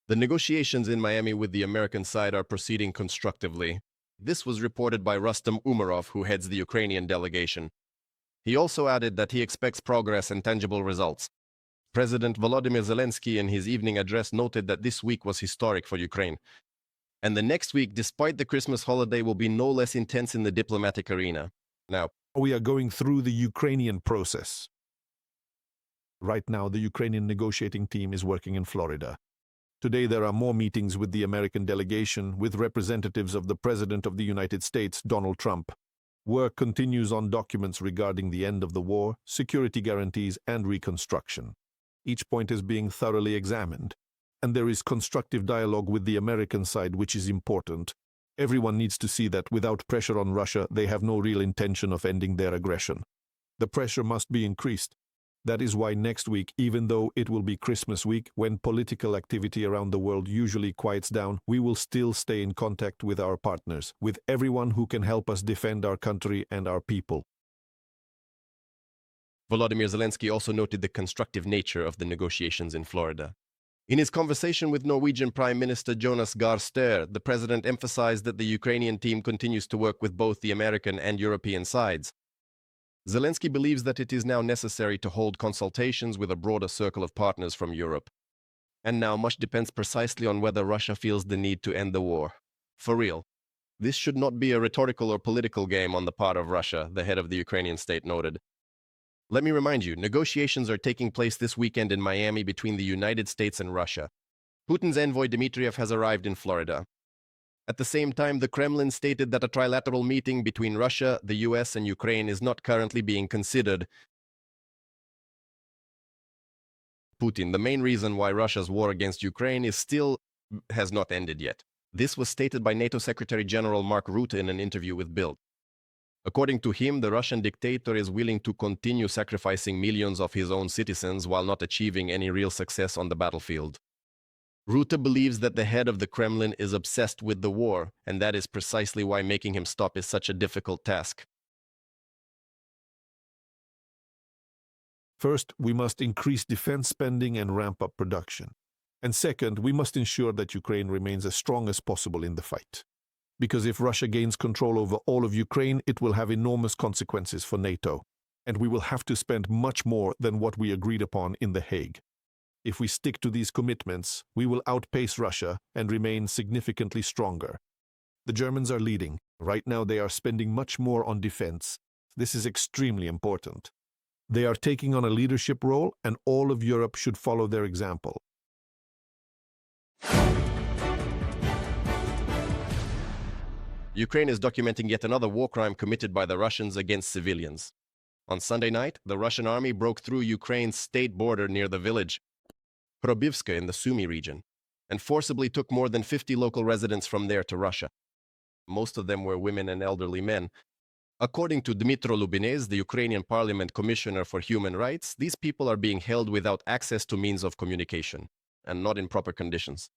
The negotiations in Miami with the American side are proceeding constructively. This was reported by Rustam Umarov, who heads the Ukrainian delegation. He also added that he expects progress and tangible results. President Volodymyr Zelensky in his evening address noted that this week was historic for Ukraine. And the next week, despite the Christmas holiday, will be no less intense in the diplomatic arena. Now, we are going through the Ukrainian process. Right now, the Ukrainian negotiating team is working in Florida. Today, there are more meetings with the American delegation, with representatives of the President of the United States, Donald Trump. Work continues on documents regarding the end of the war, security guarantees, and reconstruction. Each point is being thoroughly examined, and there is constructive dialogue with the American side, which is important. Everyone needs to see that without pressure on Russia, they have no real intention of ending their aggression. The pressure must be increased. That is why next week, even though it will be Christmas week, when political activity around the world usually quiets down, we will still stay in contact with our partners, with everyone who can help us defend our country and our people. Volodymyr Zelensky also noted the constructive nature of the negotiations in Florida. In his conversation with Norwegian Prime Minister Jonas Gahr Støre, the president emphasized that the Ukrainian team continues to work with both the American and European sides. Zelensky believes that it is now necessary to hold consultations with a broader circle of partners from Europe. And now much depends precisely on whether Russia feels the need to end the war. For real. This should not be a rhetorical or political game on the part of Russia, the head of the Ukrainian state noted. Let me remind you, negotiations are taking place this weekend in Miami between the United States and Russia. Putin's envoy Dmitriev has arrived in Florida. At the same time, the Kremlin stated that a trilateral meeting between Russia, the US, and Ukraine is not currently being considered. Putin, the main reason why Russia's war against Ukraine has not ended yet. This was stated by NATO Secretary General Mark Rutte in an interview with Bild. According to him, the Russian dictator is willing to continue sacrificing millions of his own citizens while not achieving any real success on the battlefield. Rutte believes that the head of the Kremlin is obsessed with the war, and that is precisely why making him stop is such a difficult task. First, we must increase defense spending and ramp up production. And second, we must ensure that Ukraine remains as strong as possible in the fight. Because if Russia gains control over all of Ukraine, it will have enormous consequences for NATO, and we will have to spend much more than what we agreed upon in The Hague. If we stick to these commitments, we will outpace Russia and remain significantly stronger. The Germans are leading. Right now they are spending much more on defense. This is extremely important. They are taking on a leadership role, and all of Europe should follow their example. Ukraine is documenting yet another war crime committed by the Russians against civilians. On Sunday night, the Russian army broke through Ukraine's state border near the village Pokrovsk in the Sumy region, and forcibly took more than 50 local residents from there to Russia. Most of them were women and elderly men. According to Dmytro Lubinets, the Ukrainian Parliament Commissioner for Human Rights, these people are being held without access to means of communication, and not in proper conditions.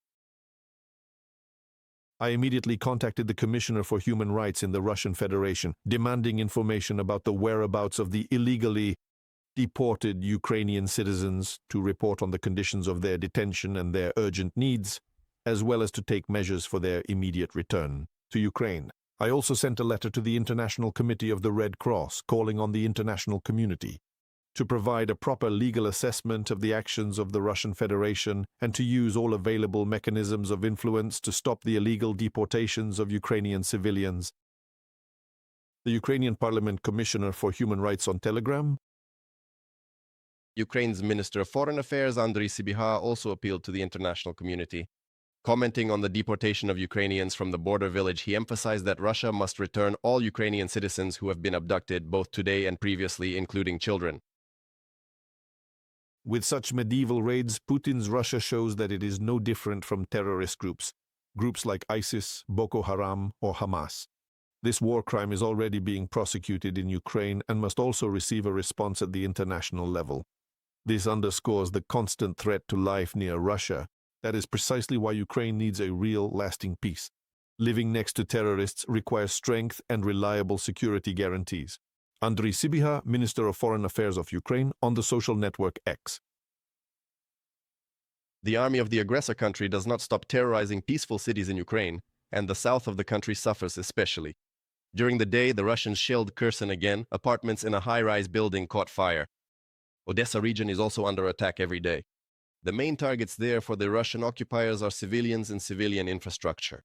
I immediately contacted the Commissioner for Human Rights in the Russian Federation, demanding information about the whereabouts of the illegally deported Ukrainian citizens, to report on the conditions of their detention and their urgent needs, as well as to take measures for their immediate return to Ukraine. I also sent a letter to the International Committee of the Red Cross, calling on the international community to provide a proper legal assessment of the actions of the Russian Federation and to use all available mechanisms of influence to stop the illegal deportations of Ukrainian civilians. The Ukrainian Parliament Commissioner for Human Rights on Telegram. Ukraine's Minister of Foreign Affairs, Andriy Sybiha, also appealed to the international community. Commenting on the deportation of Ukrainians from the border village, he emphasized that Russia must return all Ukrainian citizens who have been abducted, both today and previously, including children. With such medieval raids, Putin's Russia shows that it is no different from terrorist groups like ISIS, Boko Haram, or Hamas. This war crime is already being prosecuted in Ukraine and must also receive a response at the international level. This underscores the constant threat to life near Russia. That is precisely why Ukraine needs a real, lasting peace. Living next to terrorists requires strength and reliable security guarantees. Andriy Sybiha, Minister of Foreign Affairs of Ukraine, on the social network X. The army of the aggressor country does not stop terrorizing peaceful cities in Ukraine, and the south of the country suffers especially. During the day, the Russians shelled Kherson again. Apartments in a high-rise building caught fire. Odessa region is also under attack every day. The main targets there for the Russian occupiers are civilians and civilian infrastructure.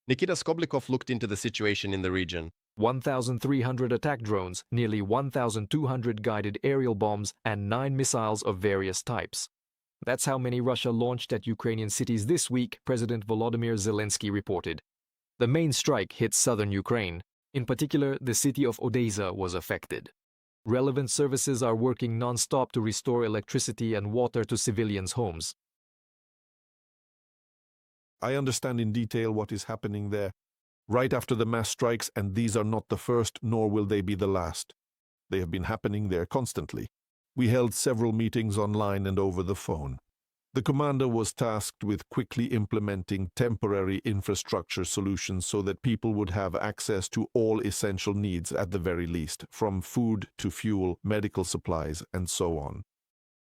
Nikita Skoblikov looked into the situation in the region. 1,300 attack drones, nearly 1,200 guided aerial bombs, and 9 missiles of various types. That's how many Russia launched at Ukrainian cities this week, President Volodymyr Zelensky reported. The main strike hit southern Ukraine. In particular, the city of Odessa was affected. Relevant services are working non-stop to restore electricity and water to civilians' homes. I understand in detail what is happening there. Right after the mass strikes, and these are not the first, nor will they be the last. They have been happening there constantly. We held several meetings online and over the phone. The commander was tasked with quickly implementing temporary infrastructure solutions so that people would have access to all essential needs at the very least, from food to fuel, medical supplies, and so on.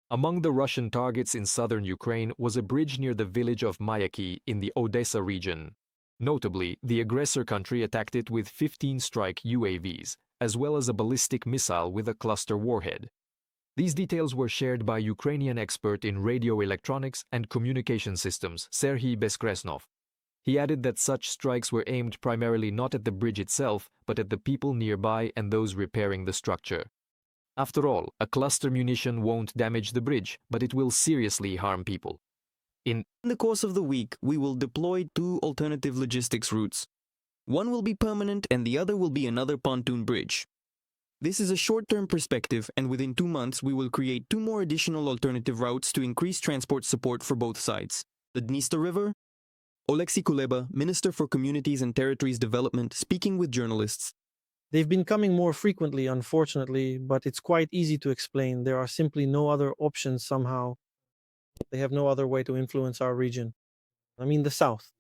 Among the Russian targets in southern Ukraine was a bridge near the village of Mayaki in the Odessa region. Notably, the aggressor country attacked it with 15 strike UAVs, as well as a ballistic missile with a cluster warhead. These details were shared by Ukrainian expert in radio electronics and communication systems, Serhiy Beskresnov. He added that such strikes were aimed primarily not at the bridge itself, but at the people nearby and those repairing the structure. After all, a cluster munition won't damage the bridge, but it will seriously harm people. In the course of the week, we will deploy 2 alternative logistics routes. One will be permanent and the other will be another pontoon bridge. This is a short-term perspective, and within 2 months we will create 2 more additional alternative routes to increase transport support for both sides. The Dniester River. Oleksiy Kuleba, Minister for Communities and Territories Development, speaking with journalists. They've been coming more frequently, unfortunately, but it's quite easy to explain. There are simply no other options somehow. They have no other way to influence our region. I mean the south,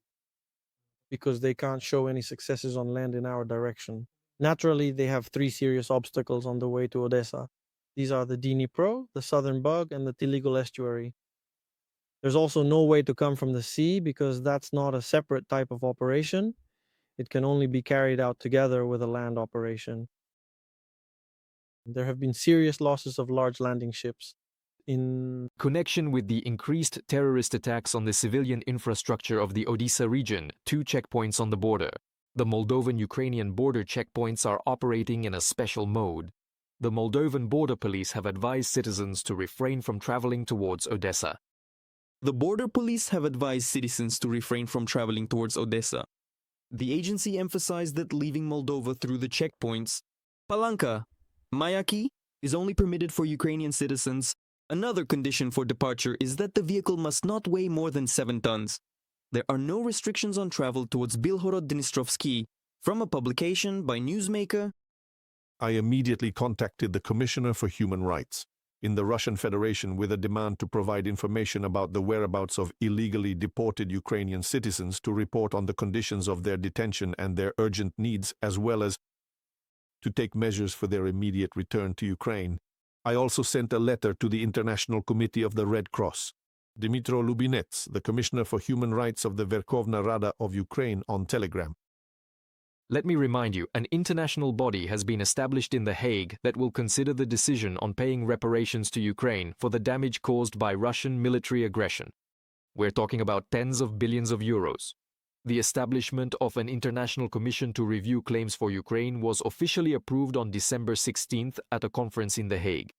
because they can't show any successes on land in our direction. Naturally, they have 3 serious obstacles on the way to Odessa. These are the Dnipro, the Southern Bug, and the Telegal estuary. There's also no way to come from the sea because that's not a separate type of operation. It can only be carried out together with a land operation. There have been serious losses of large landing ships. In connection with the increased terrorist attacks on the civilian infrastructure of the Odessa region, 2 checkpoints on the border. The Moldovan-Ukrainian border checkpoints are operating in a special mode. The Moldovan border police have advised citizens to refrain from traveling towards Odessa. The border police have advised citizens to refrain from traveling towards Odessa. The agency emphasized that leaving Moldova through the checkpoints, Palanka, Mayaki, is only permitted for Ukrainian citizens. Another condition for departure is that the vehicle must not weigh more than 7 tons. There are no restrictions on travel towards Bilhorod-Dnistrovsky. From a publication by Newsmaker. I immediately contacted the Commissioner for Human Rights in the Russian Federation with a demand to provide information about the whereabouts of illegally deported Ukrainian citizens, to report on the conditions of their detention and their urgent needs, as well as to take measures for their immediate return to Ukraine. I also sent a letter to the International Committee of the Red Cross, Dmytro Lubinets, the Commissioner for Human Rights of the Verkhovna Rada of Ukraine, on Telegram. Let me remind you, an international body has been established in The Hague that will consider the decision on paying reparations to Ukraine for the damage caused by Russian military aggression. We're talking about tens of billions of euros. The establishment of an international commission to review claims for Ukraine was officially approved on December 16th at a conference in The Hague.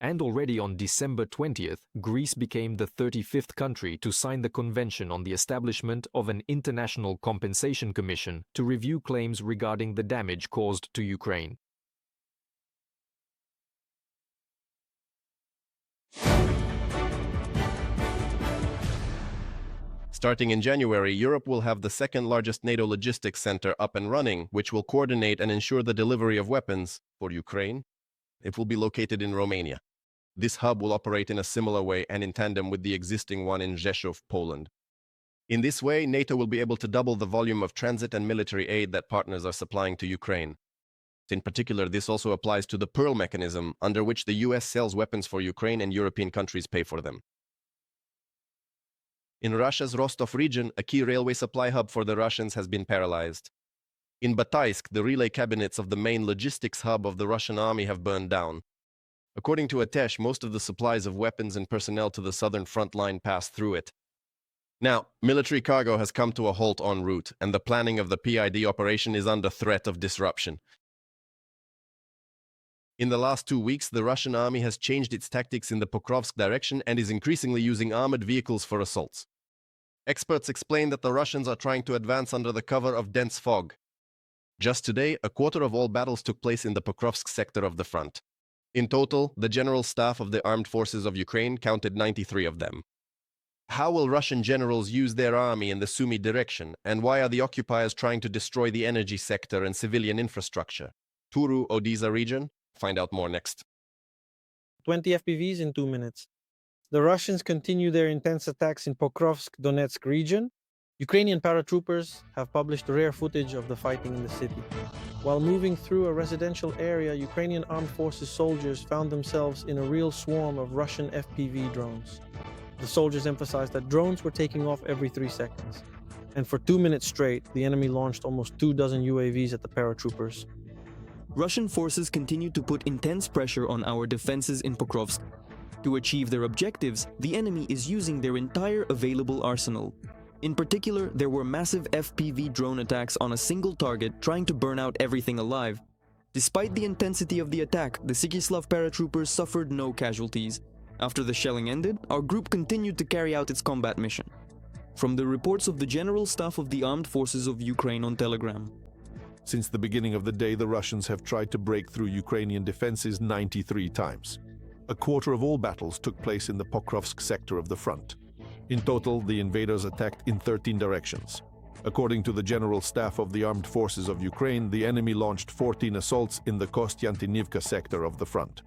And already on December 20th, Greece became the 35th country to sign the Convention on the establishment of an International Compensation Commission to review claims regarding the damage caused to Ukraine. Starting in January, Europe will have the second largest NATO logistics center up and running, which will coordinate and ensure the delivery of weapons for Ukraine. It will be located in Romania. This hub will operate in a similar way and in tandem with the existing one in Rzeszów, Poland. In this way, NATO will be able to double the volume of transit and military aid that partners are supplying to Ukraine. In particular, this also applies to the Pearl mechanism, under which the US sells weapons for Ukraine and European countries pay for them. In Russia's Rostov region, a key railway supply hub for the Russians has been paralyzed. In Bataisk, the relay cabinets of the main logistics hub of the Russian army have burned down. According to Atesh, most of the supplies of weapons and personnel to the southern front line pass through it. Now, military cargo has come to a halt en route, and the planning of the PID operation is under threat of disruption. In the last 2 weeks, the Russian army has changed its tactics in the Pokrovsk direction and is increasingly using armored vehicles for assaults. Experts explain that the Russians are trying to advance under the cover of dense fog. Just today, a quarter of all battles took place in the Pokrovsk sector of the front. In total, the General Staff of the Armed Forces of Ukraine counted 93 of them. How will Russian generals use their army in the Sumy direction, and why are the occupiers trying to destroy the energy sector and civilian infrastructure? Turu, Odessa region? Find out more next. 20 FPVs in 2 minutes. The Russians continue their intense attacks in Pokrovsk, Donetsk region. Ukrainian paratroopers have published rare footage of the fighting in the city. While moving through a residential area, Ukrainian armed forces soldiers found themselves in a real swarm of Russian FPV drones. The soldiers emphasized that drones were taking off every 3 seconds. And for 2 minutes straight, the enemy launched almost 24 UAVs at the paratroopers. Russian forces continue to put intense pressure on our defenses in Pokrovsk. To achieve their objectives, the enemy is using their entire available arsenal. In particular, there were massive FPV drone attacks on a single target trying to burn out everything alive. Despite the intensity of the attack, the Sikislav paratroopers suffered no casualties. After the shelling ended, our group continued to carry out its combat mission. From the reports of the General Staff of the Armed Forces of Ukraine on Telegram. Since the beginning of the day, the Russians have tried to break through Ukrainian defenses 93 times. A quarter of all battles took place in the Pokrovsk sector of the front. In total, the invaders attacked in 13 directions. According to the General Staff of the Armed Forces of Ukraine, the enemy launched 14 assaults in the Kostyantinivka sector of the front.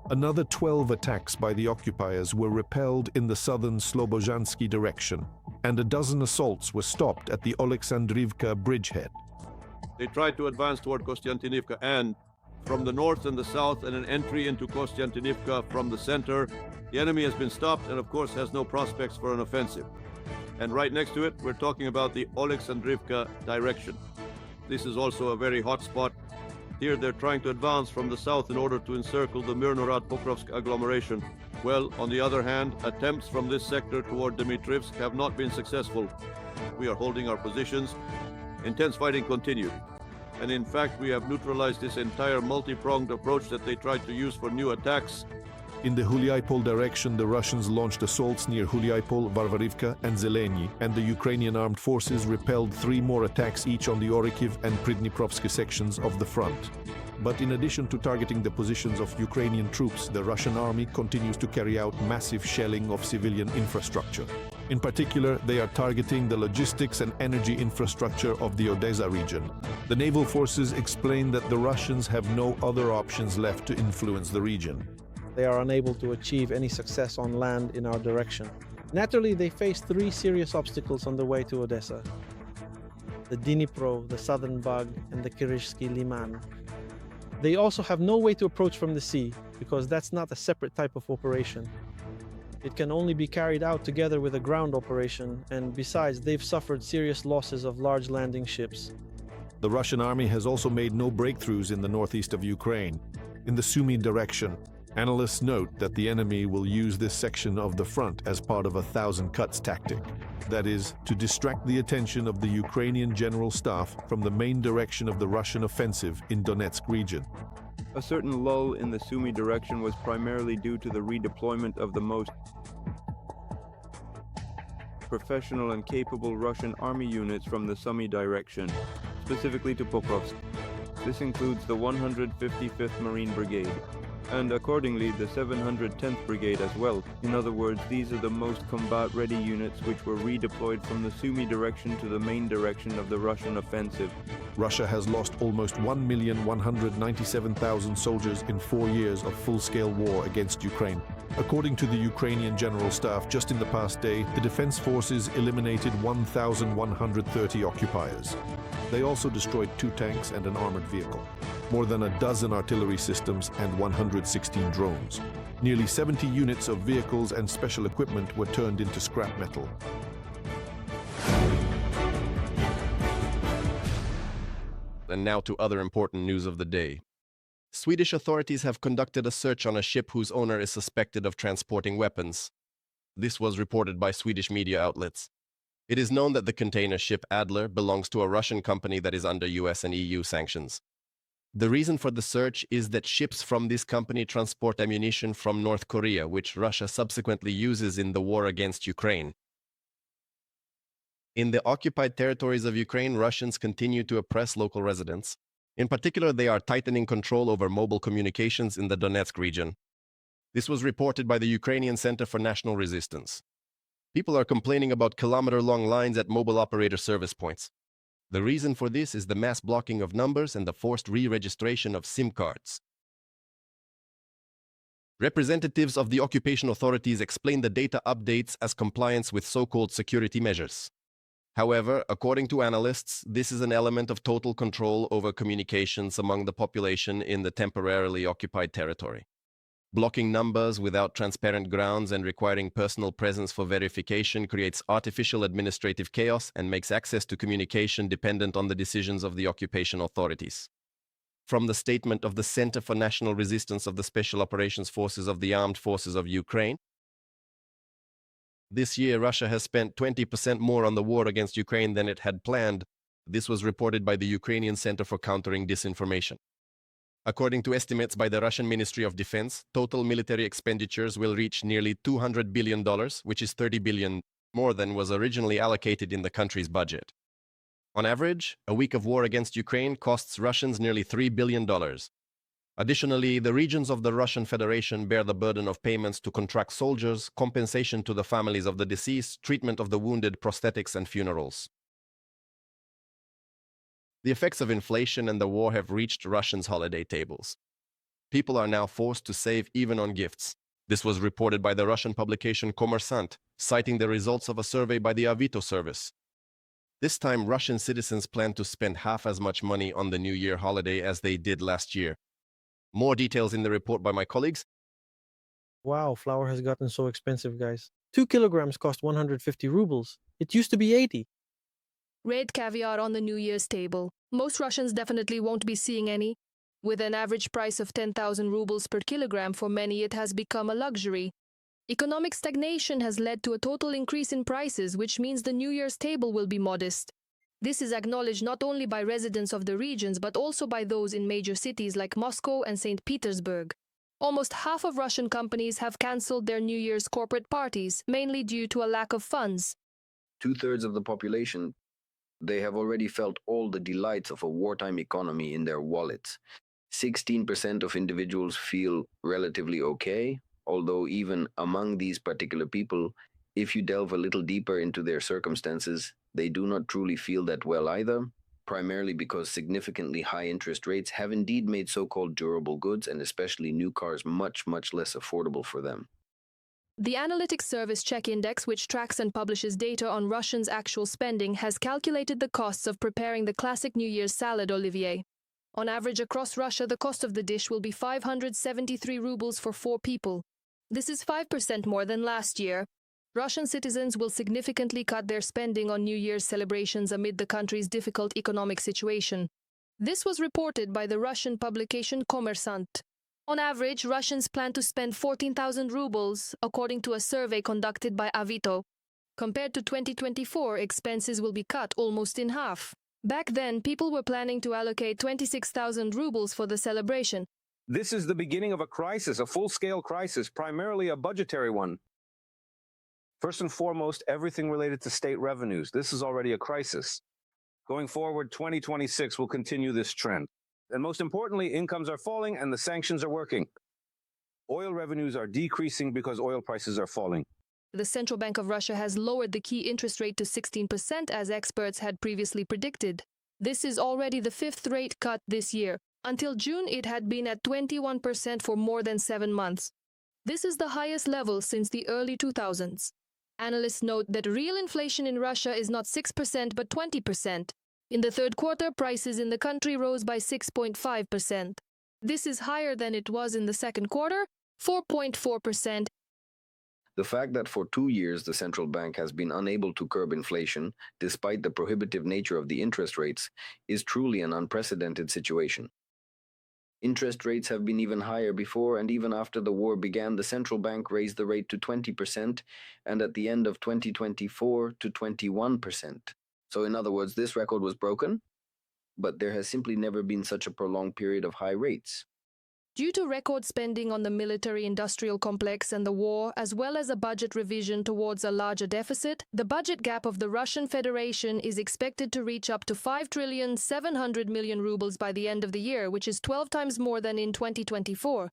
Another 12 attacks by the occupiers were repelled in the southern Slobozhansky direction, and a dozen assaults were stopped at the Oleksandrivka bridgehead. They tried to advance toward Kostyantinivka, and from the north and the south, and an entry into Kostyantinivka from the center. The enemy has been stopped and of course has no prospects for an offensive. And right next to it, we're talking about the Oleksandrivka direction. This is also a very hot spot. Here they're trying to advance from the south in order to encircle the Mirnorad-Pokrovsk agglomeration. Well, on the other hand, attempts from this sector toward Dmitrivsk have not been successful. We are holding our positions. Intense fighting continued. And in fact, we have neutralized this entire multi-pronged approach that they tried to use for new attacks. In the Huliaipol direction, the Russians launched assaults near Huliaipol, Varvarivka and Zeleny, and the Ukrainian armed forces repelled 3 more attacks each on the Orikhiv and Pridniprovsky sections of the front. But in addition to targeting the positions of Ukrainian troops, the Russian army continues to carry out massive shelling of civilian infrastructure. In particular, they are targeting the logistics and energy infrastructure of the Odessa region. The naval forces explain that the Russians have no other options left to influence the region. They are unable to achieve any success on land in our direction. Naturally, they face 3 serious obstacles on the way to Odessa: the Dnipro, the Southern Bug, and the Kirishsky Liman. They also have no way to approach from the sea, because that's not a separate type of operation. It can only be carried out together with a ground operation, and besides, they've suffered serious losses of large landing ships. The Russian army has also made no breakthroughs in the northeast of Ukraine. In the Sumy direction, analysts note that the enemy will use this section of the front as part of a 1,000 cuts tactic. That is, to distract the attention of the Ukrainian General Staff from the main direction of the Russian offensive in Donetsk region. A certain lull in the Sumy direction was primarily due to the redeployment of the most professional and capable Russian army units from the Sumy direction, specifically to Pokrovsk. This includes the 155th Marine Brigade, and accordingly the 710th Brigade as well. In other words, these are the most combat-ready units which were redeployed from the Sumy direction to the main direction of the Russian offensive. Russia has lost almost 1,197,000 soldiers in 4 years of full-scale war against Ukraine. According to the Ukrainian General Staff, just in the past day, the defense forces eliminated 1,130 occupiers. They also destroyed 2 tanks and an armored vehicle, more than a dozen artillery systems and 116 drones. Nearly 70 units of vehicles and special equipment were turned into scrap metal. And now to other important news of the day. Swedish authorities have conducted a search on a ship whose owner is suspected of transporting weapons. This was reported by Swedish media outlets. It is known that the container ship Adler belongs to a Russian company that is under US and EU sanctions. The reason for the search is that ships from this company transport ammunition from North Korea, which Russia subsequently uses in the war against Ukraine. In the occupied territories of Ukraine, Russians continue to oppress local residents. In particular, they are tightening control over mobile communications in the Donetsk region. This was reported by the Ukrainian Center for National Resistance. People are complaining about kilometer-long lines at mobile operator service points. The reason for this is the mass blocking of numbers and the forced re-registration of SIM cards. Representatives of the occupation authorities explain the data updates as compliance with so-called security measures. However, according to analysts, this is an element of total control over communications among the population in the temporarily occupied territory. Blocking numbers without transparent grounds and requiring personal presence for verification creates artificial administrative chaos and makes access to communication dependent on the decisions of the occupation authorities. From the statement of the Center for National Resistance of the Special Operations Forces of the Armed Forces of Ukraine, this year Russia has spent 20% more on the war against Ukraine than it had planned. This was reported by the Ukrainian Center for Countering Disinformation. According to estimates by the Russian Ministry of Defense, total military expenditures will reach nearly $200 billion, which is $30 billion more than was originally allocated in the country's budget. On average, a week of war against Ukraine costs Russians nearly $3 billion. Additionally, the regions of the Russian Federation bear the burden of payments to contract soldiers, compensation to the families of the deceased, treatment of the wounded, prosthetics, and funerals. The effects of inflation and the war have reached Russians' holiday tables. People are now forced to save even on gifts. This was reported by the Russian publication Kommersant, citing the results of a survey by the Avito service. This time, Russian citizens plan to spend half as much money on the New Year holiday as they did last year. More details in the report by my colleagues. Wow, flour has gotten so expensive, guys. 2 kilograms cost 150 rubles. It used to be 80. Red caviar on the New Year's table. Most Russians definitely won't be seeing any. With an average price of 10,000 rubles per kilogram, for many it has become a luxury. Economic stagnation has led to a total increase in prices, which means the New Year's table will be modest. This is acknowledged not only by residents of the regions, but also by those in major cities like Moscow and St. Petersburg. Almost half of Russian companies have cancelled their New Year's corporate parties, mainly due to a lack of funds. 2/3 of the population, they have already felt all the delights of a wartime economy in their wallets. 16% of individuals feel relatively okay, although even among these particular people, if you delve a little deeper into their circumstances, they do not truly feel that well either, primarily because significantly high interest rates have indeed made so-called durable goods and especially new cars much, much less affordable for them. The analytics service Check Index, which tracks and publishes data on Russians' actual spending, has calculated the costs of preparing the classic New Year's salad olivier. On average across Russia, the cost of the dish will be 573 rubles for 4 people. This is 5% more than last year. Russian citizens will significantly cut their spending on New Year's celebrations amid the country's difficult economic situation. This was reported by the Russian publication Kommersant. On average, Russians plan to spend 14,000 rubles, according to a survey conducted by Avito. Compared to 2024, expenses will be cut almost in half. Back then, people were planning to allocate 26,000 rubles for the celebration. This is the beginning of a crisis, a full-scale crisis, primarily a budgetary one. First and foremost, everything related to state revenues. This is already a crisis. Going forward, 2026 will continue this trend. And most importantly, incomes are falling and the sanctions are working. Oil revenues are decreasing because oil prices are falling. The Central Bank of Russia has lowered the key interest rate to 16%, as experts had previously predicted. This is already the 5th rate cut this year. Until June, it had been at 21% for more than 7 months. This is the highest level since the early 2000s. Analysts note that real inflation in Russia is not 6% but 20%. In the third quarter, prices in the country rose by 6.5%. This is higher than it was in the second quarter, 4.4%. The fact that for 2 years the central bank has been unable to curb inflation, despite the prohibitive nature of the interest rates, is truly an unprecedented situation. Interest rates have been even higher before, and even after the war began, the central bank raised the rate to 20%, and at the end of 2024 to 21%. So in other words, this record was broken, but there has simply never been such a prolonged period of high rates. Due to record spending on the military-industrial complex and the war, as well as a budget revision towards a larger deficit, the budget gap of the Russian Federation is expected to reach up to 5,700,000,000 rubles by the end of the year, which is 12 times more than in 2024.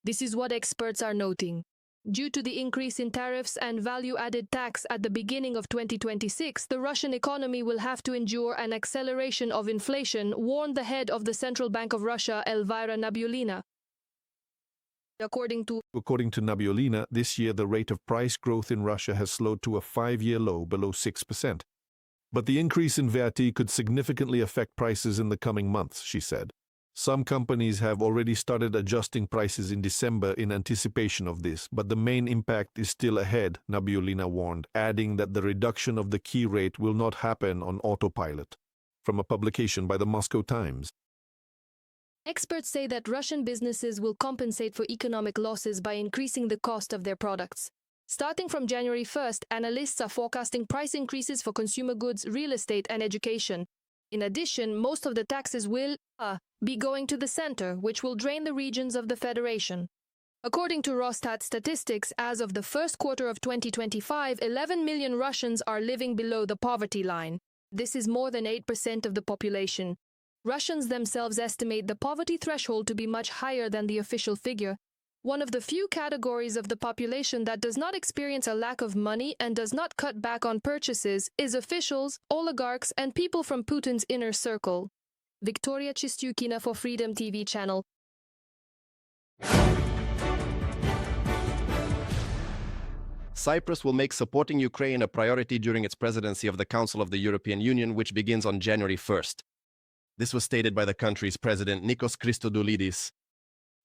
This is what experts are noting. Due to the increase in tariffs and value-added tax at the beginning of 2026, the Russian economy will have to endure an acceleration of inflation, warned the head of the Central Bank of Russia, Elvira Nabiullina. According to Nabiullina, this year the rate of price growth in Russia has slowed to a 5-year low below 6%. But the increase in VAT could significantly affect prices in the coming months, she said. Some companies have already started adjusting prices in December in anticipation of this, but the main impact is still ahead, Nabiullina warned, adding that the reduction of the key rate will not happen on autopilot. From a publication by the Moscow Times. Experts say that Russian businesses will compensate for economic losses by increasing the cost of their products. Starting from January 1st, analysts are forecasting price increases for consumer goods, real estate, and education. In addition, most of the taxes will be going to the center, which will drain the regions of the Federation. According to Rosstat statistics, as of the first quarter of 2025, 11 million Russians are living below the poverty line. This is more than 8% of the population. Russians themselves estimate the poverty threshold to be much higher than the official figure. One of the few categories of the population that does not experience a lack of money and does not cut back on purchases is officials, oligarchs, and people from Putin's inner circle. Victoria Chistyukina for Freedom TV channel. Cyprus will make supporting Ukraine a priority during its presidency of the Council of the European Union, which begins on January 1st. This was stated by the country's president, Nikos Christodoulidis.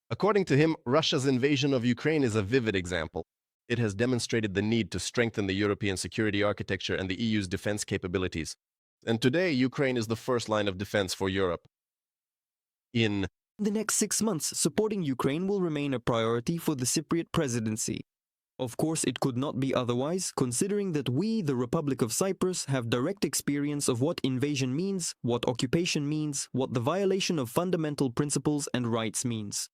According to him, Russia's invasion of Ukraine is a vivid example. It has demonstrated the need to strengthen the European security architecture and the EU's defense capabilities. And today, Ukraine is the first line of defense for Europe. In the next 6 months, supporting Ukraine will remain a priority for the Cypriot presidency. Of course, it could not be otherwise, considering that we, the Republic of Cyprus, have direct experience of what invasion means, what occupation means, what the violation of fundamental principles and rights means.